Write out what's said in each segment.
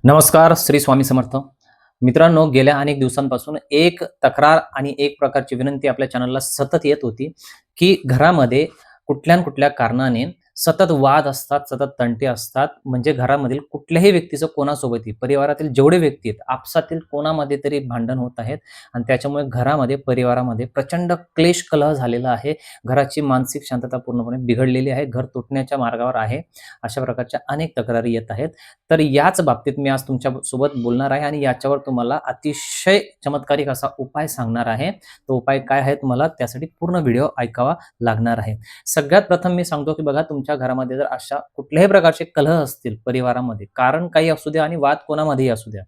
नमस्कार, श्री स्वामी समर्थ. मित्रांनो, गेल्या अनेक दिवसांपासून एक तक्रार आणि एक प्रकारची विनंती आपल्या चॅनलला सतत येत होती, की घरामध्ये कुठल्या न कुठल्या कारणाने सतत वाद असतात, सतत तंटे असतात. म्हणजे घरामधील कुठल्याही व्यक्तीचं कोणासोबतही, परिवारातील जेवढे व्यक्ती आहेत, आपसातील कोणामध्ये तरी भांडण होत आहेत आणि त्याच्यामुळे घरामध्ये, परिवारामध्ये प्रचंड क्लेश कलह झालेला आहे. घराची मानसिक शांतता पूर्णपणे बिघडलेली आहे. घर तुटण्याच्या मार्गावर आहे. अशा प्रकारच्या अनेक तक्रारी येत आहेत. तर याच बाबतीत मी आज तुमच्या सोबत बोलणार आहे आणि याच्यावर तुम्हाला अतिशय चमत्कारिक असा उपाय सांगणार आहे. तो उपाय काय आहे तुम्हाला त्यासाठी पूर्ण व्हिडिओ ऐकावा लागणार आहे. सगळ्यात प्रथम मी सांगतो, की बघा तुमच्या घरामध्ये जर अशा कुठल्याही प्रकारचे कलह असतील परिवारामध्ये, कारण काही असू द्या आणि वाद कोणामध्येही असू द्या.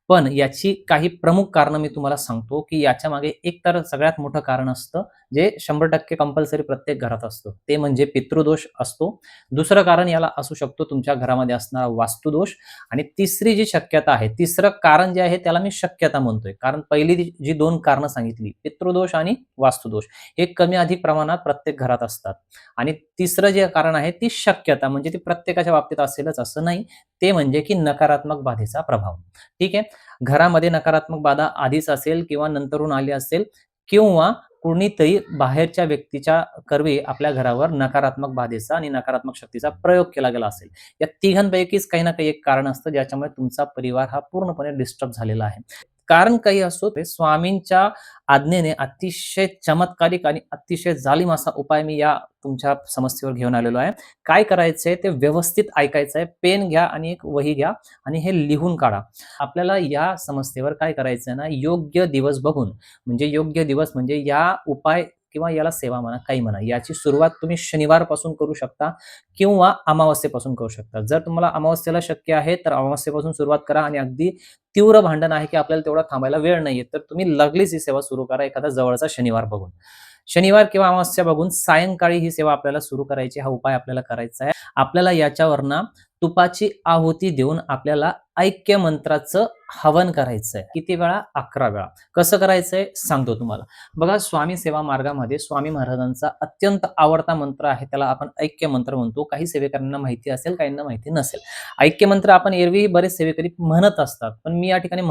पण याची काही प्रमुख कारणं मी तुम्हाला सांगतो, की याच्यामागे एक तर सगळ्यात मोठं कारण असतं, जे 100% कंपल्सरी प्रत्येक घरात असतं. ते म्हणजे पितृदोष असतो. दुसरं कारण याला असू शकतो तुमच्या घरामध्ये असणारा वास्तुदोष आणि तिसरी जी शक्यता आहे, तिसरं कारण जे आहे त्याला मी शक्यता म्हणतोय. कारण पहिली जी 2 कारणं सांगितली, पितृदोष आणि वास्तुदोष, हे कमी अधिक प्रमाणात प्रत्येक घरात असतात. आणि तिसरं जे कारण आहे ती शक्यता, म्हणजे ती प्रत्येकाच्या बाबतीत असेलच असं नाही. ते म्हणजे की नकारात्मक बाधेचा प्रभाव. ठीक आहे. घरामध्ये नकारात्मक बाधा आधीच असेल किंवा नंतरून आली असेल किंवा कुणीतरी बाहेरच्या व्यक्तीच्या करवी आपल्या घरावर नकारात्मक बाधेचा आणि नकारात्मक शक्तीचा प्रयोग केला गेला असेल. या तिघांपैकीच काही ना काही एक कारण असतं, ज्याच्यामुळे तुमचा परिवार हा पूर्णपणे डिस्टर्ब झालेला आहे. कारण काही असो, ते स्वामींच्या आज्ञेने अतिशय चमत्कारिक आणि अतिशय जालीम असा उपाय मी या तुमच्या समस्येवर घेऊन आलेलो आहे. काय करायचंय ते व्यवस्थित ऐकायचंय. पेन घ्या आणि एक वही घ्या आणि हे लिहून काढा. आपल्याला या समस्येवर काय करायचंय ना, योग्य दिवस बघून, म्हणजे योग्य दिवस म्हणजे या उपाय किंवा याला सेवा म्हणा, काही म्हणा, याची सुरुवात तुम्ही शनिवारपासून करू शकता किंवा अमावास्येपासून करू शकता. जर तुम्हाला अमावास्येला शक्य आहे, तर अमावास्येपासून सुरुवात करा आणि अगदी तीव्र भांडण आहे, की आपल्याला तेवढा थांबायला वेळ नाहीये, तर तुम्ही लगेच ही सेवा सुरू करा एखादा जवळचा शनिवार बघून. शनिवार किंवा अमावास्या बघून सायंकाळी ही सेवा आपल्याला सुरू करायची, हा उपाय आपल्याला करायचा आहे. आपल्याला याच्यावर ना तुपाची आहुती देऊन आपल्याला ऐक्य मंत्राचं हवन करायचंय. किती वेळा? 11 वेळा. कसं करायचंय सांगतो तुम्हाला. बघा, स्वामी सेवा मार्गामध्ये स्वामी महाराजांचा अत्यंत आवडता मंत्र आहे, त्याला आपण ऐक्य मंत्र म्हणतो. काही सेवेकऱ्यांना माहिती असेल, काहींना माहिती नसेल. ऐक्य मंत्र आपण एरवी बरेच सेवेकरी म्हणत असतात, पण मी या ठिकाणी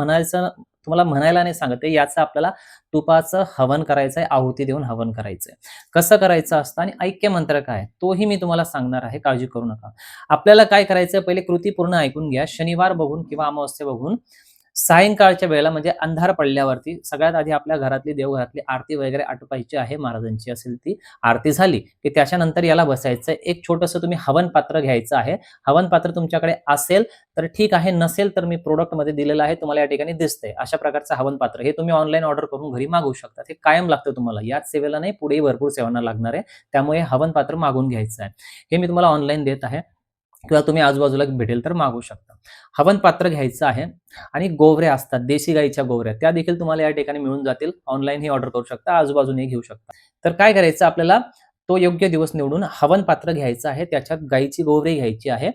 तुम्हाला म्हणायला नाही सांगत आहे. याचं आपल्याला तुपाचं हवन करायचंय, आहुती देऊन हवन करायचंय. कसं करायचं असतं आणि ऐक्य मंत्र काय, तोही मी तुम्हाला सांगणार आहे, काळजी करू नका. आपल्याला काय करायचं, पहिले कृती पूर्ण ऐकून घ्या. शनिवार बघून किंवा अमावास्या बघून सायंकाळच्या वेळेला, म्हणजे अंधार पडल्यावरती, सगळ्यात आधी आपल्या घरातली, देवघरातली आरती वगैरे आटोपायची आहे. महाराजांची असेल ती आरती झाली की त्याच्यानंतर याला बसायचं. एक छोटंसं तुम्ही हवन पात्र घ्यायचं आहे. हवन पात्र तुमच्याकडे असेल तर ठीक आहे, नसेल तर मी प्रोडक्टमध्ये दिलेलं आहे, तुम्हाला या ठिकाणी दिसतंय. अशा प्रकारचं हवन पात्र हे तुम्ही ऑनलाईन ऑर्डर करून घरी मागवू शकता. हे कायम लागतं तुम्हाला, याच सेवेला नाही, पुढेही भरपूर सेवांना लागणार आहे. त्यामुळे हवन पात्र मागवून घ्यायचं आहे. हे मी तुम्हाला ऑनलाईन देत आहे किंवा तुम्ही आजूबाजूला भेटेल तर मागवू शकता. हवन पात्र घ्यायचं आहे आणि गोवऱ्या असतात, देशी गाईच्या गोवऱ्या, त्या देखील तुम्हाला या ठिकाणी मिळून जातील. ऑनलाईनही ऑर्डर करू शकता, आजूबाजूने घेऊ शकता. तर काय करायचं आपल्याला, तो योग्य दिवस निवडून हवन पात्र घ्यायचं आहे. त्याच्यात गाईची गोवरी घ्यायची आहे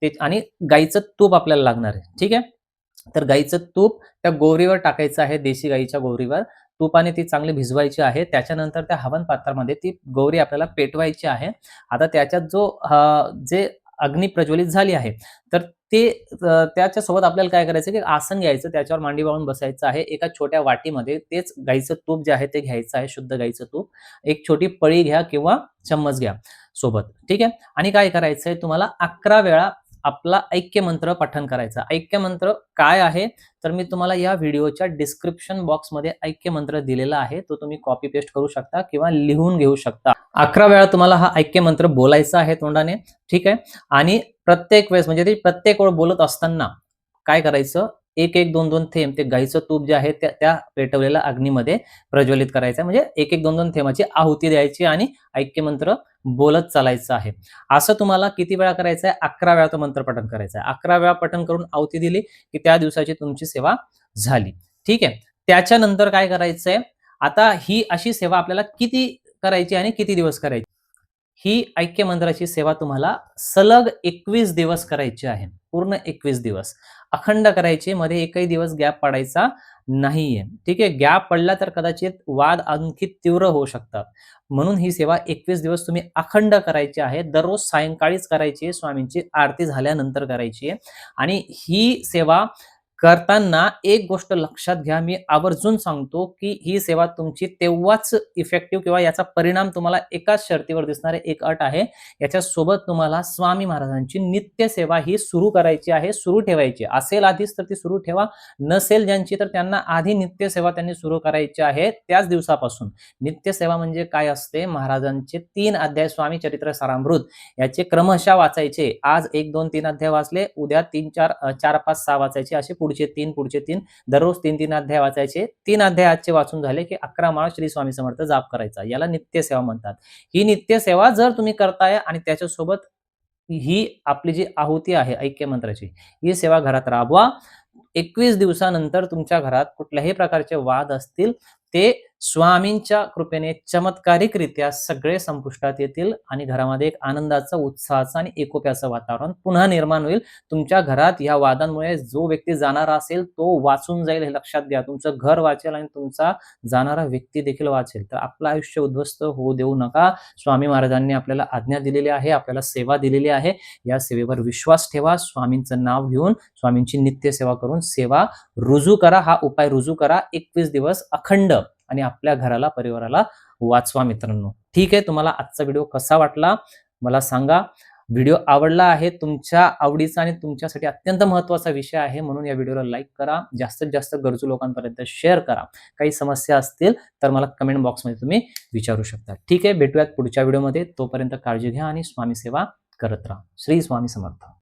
ते आणि गाईचं तूप आपल्याला लागणार आहे. ठीक आहे. तर गाईचं तूप त्या गोवरीवर टाकायचं आहे, देशी गाईच्या गोवरीवर. तुपाने ती चांगली भिजवायची आहे. त्याच्यानंतर त्या हवन पात्रामध्ये ती गोवरी आपल्याला पेटवायची आहे. आता त्याच्यात जे अग्नी प्रज्वलित झाली आहे, तर ते त्याच्यासोबत आपल्याला काय करायचं, की आसन घ्यायचं, त्याच्यावर मांडी वाळून बसायचं आहे. एका छोट्या वाटीमध्ये तेच गाईचं तूप जे आहे ते घ्यायचं आहे, शुद्ध गाईचं तूप. एक छोटी पळी घ्या किंवा चम्मच घ्या सोबत. ठीक आहे. आणि काय करायचंय, तुम्हाला 11 वेळा आपला ऐक्य मंत्र पठण करायचा. ऐक्य मंत्र काय आहे, तर मी तुम्हाला या व्हिडिओच्या डिस्क्रिप्शन बॉक्समध्ये ऐक्य मंत्र दिलेला आहे. तो तुम्ही कॉपी पेस्ट करू शकता किंवा लिहून घेऊ शकता. 11 वेळा तुम्हाला हा ऐक्य मंत्र बोलायचा आहे तोंडाने. ठीक आहे. आणि प्रत्येक वेळेस, म्हणजे ते प्रत्येक वेळ बोलत असताना काय करायचं, एक एक दोन दोन थेंब ते गाईचं तूप जे आहे त्या त्या पेटवलेल्या अग्नीमध्ये प्रज्वलित करायचं, म्हणजे एक एक दोन दोन थेंबाची आहुती द्यायची आणि ऐक्य मंत्र बोलत चालायचं आहे. असं तुम्हाला किती वेळा करायचं आहे? 11 वेळा तो मंत्र पठण करायचा आहे. 11 वेळा पठण करून आहुती दिली की त्या दिवसाची तुमची सेवा झाली. ठीक आहे. त्याच्यानंतर काय करायचंय, आता ही अशी सेवा आपल्याला किती करायची आणि किती दिवस करायची? ही ऐक्य मंत्राची सेवा तुम्हाला सलग 21 दिवस करायची आहे. पूर्ण 21 दिवस अखंड करायचे, मध्ये एकही दिवस गॅप पाडायचा नाहीये. ठीक आहे. गॅप पडला तर कदाचित वाद आणखी तीव्र होऊ शकतात. म्हणून ही सेवा 21 दिवस तुम्ही अखंड करायची आहे. दररोज सायंकाळीच करायची आहे. स्वामींची आरती झाल्यानंतर करायची आहे. आणि ही सेवा करताना एक गोष्ट लक्षात घ्या, मी आवर्जून सांगतो, की ही सेवा तुमची तेव्हाच इफेक्टिव्ह किंवा याचा परिणाम तुम्हाला एकाच शर्तीवर दिसणार आहे. एक अट आहे. याच्यासोबत तुम्हाला स्वामी महाराजांची नित्य सेवा ही सुरू करायची आहे, सुरू ठेवायची आहे. असेल आधीच तर ती सुरू ठेवा. नसेल ज्यांची तर त्यांना आधी नित्य सेवा त्यांनी सुरू करायची आहे त्याच दिवसापासून. नित्य सेवा म्हणजे काय असते? महाराजांचे 3 अध्याय स्वामी चरित्र सारामृत याचे क्रमशः वाचायचे. आज 1, 2, 3 अध्याय वाचले, उद्या 3, 4, 4, 5, 6 वाचायचे. असे पुढचे 3 दररोज 3-3 अध्याय वाचायचे. 3 अध्याय आजचे वाचून झाले की 11 माळा श्री स्वामी समर्थ जाप करायचा. याला नित्य सेवा म्हणतात. ही नित्य सेवा जर तुम्ही करताय आणि त्याच्यासोबत ही आपली जी आहुती आहे ऐक्य मंत्राची, ही सेवा घरात राबवा. 21 दिवसानंतर तुमच्या घरात कुठल्याही प्रकारचे वाद असतील ते स्वामींच्या कृपेने चमत्कारिकरित्या सगळे संपुष्टात येतील आणि घरामध्ये एक आनंदाचं, उत्साहाचं आणि एकोप्याचं वातावरण पुन्हा निर्माण होईल. तुमच्या घरात या वादांमुळे जो व्यक्ती जाणारा असेल तो वाचून जाईल हे लक्षात घ्या. तुमचं घर वाचेल आणि तुमचा जाणारा व्यक्ती देखील वाचेल. तर आपलं आयुष्य उद्ध्वस्त होऊ देऊ नका. स्वामी महाराजांनी आपल्याला आज्ञा दिलेली आहे, आपल्याला सेवा दिलेली आहे. या सेवेवर विश्वास ठेवा. स्वामींचं नाव घेऊन स्वामींची नित्य सेवा करून सेवा रुजू करा. हा उपाय रुजू करा. 21 दिवस अखंड आणि आपल्या घराला, परिवाराला वाचवा मित्रांनो. ठीक आहे. तुम्हाला आजचा व्हिडिओ कसा वाटला मला सांगा. व्हिडिओ आवडला आहे, तुमच्या आवडीचा आणि तुमच्यासाठी अत्यंत महत्त्वाचा विषय आहे, म्हणून या व्हिडिओला लाईक करा. जास्तीत जास्त गरजू लोकांपर्यंत शेअर करा. काही समस्या असतील तर मला कमेंट बॉक्समध्ये तुम्ही विचारू शकता. ठीक आहे. भेटूयात पुढच्या व्हिडिओमध्ये. तोपर्यंत काळजी घ्या आणि स्वामी सेवा करत राहा. श्री स्वामी समर्थ.